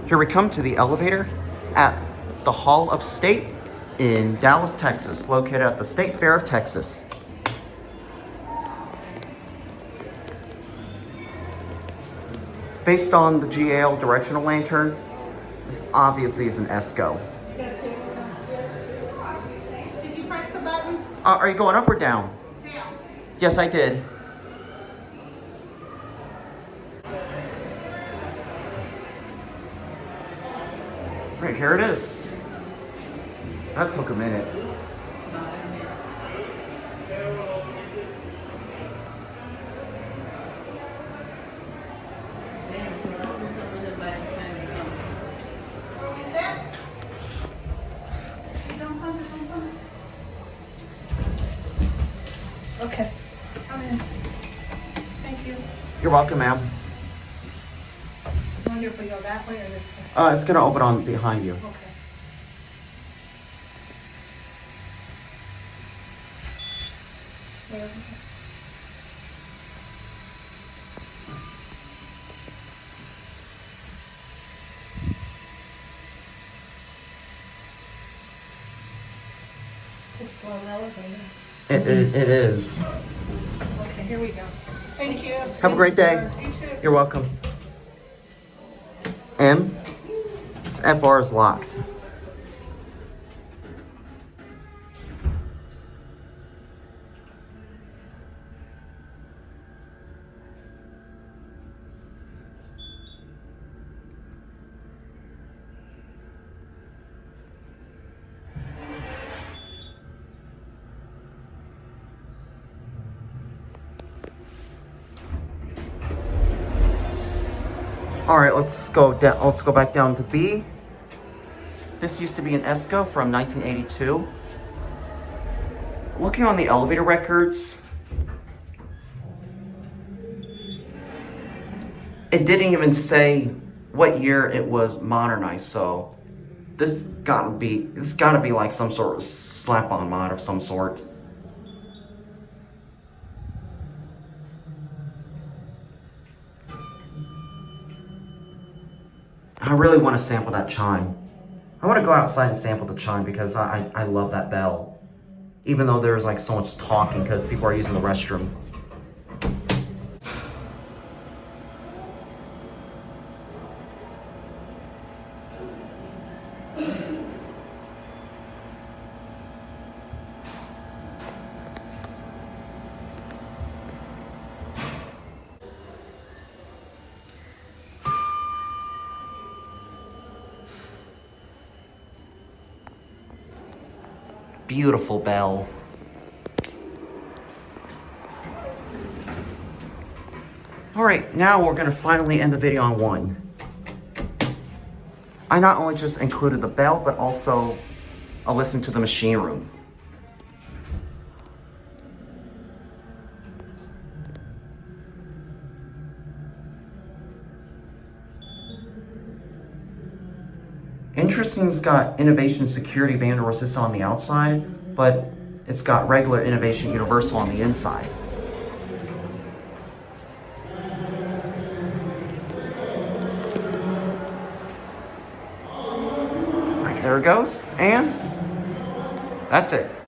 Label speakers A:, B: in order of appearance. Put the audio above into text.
A: Here we come to the elevator at the Hall of State in Dallas, Texas, located at the State Fair of Texas. Based on the GAL directional lantern, this obviously is an ESCO.
B: Did you press the button?
A: Are you going up or down?
B: Down.
A: Yes, I did. Right, here it is. That took a minute.
B: Okay. Come in. Thank you.
A: You're welcome, ma'am.
B: I wonder if we go that way or this way.
A: It's gonna open on behind you.
B: Okay. Where? It's a slow elevator.
A: It is.
B: Okay, here we go. Thank you.
A: Have a great day.
B: You too.
A: You're welcome. M, this FR is locked. All right, let's go down. Let's go back down to B. This used to be an ESCO from 1982. Looking on the elevator records, it didn't even say what year it was modernized. So this gotta be like some sort of slap-on mod of some sort. I really want to sample that chime. I want to go outside and sample the chime because I love that bell. Even though there's like so much talking because people are using the restroom. Beautiful bell. All right, now we're gonna finally end the video on one. I not only just included the bell, but also a listen to the machine room. Interesting, it's got Innovation Security Band or Assist on the outside, but it's got regular Innovation Universal on the inside. Right, there it goes, and that's it.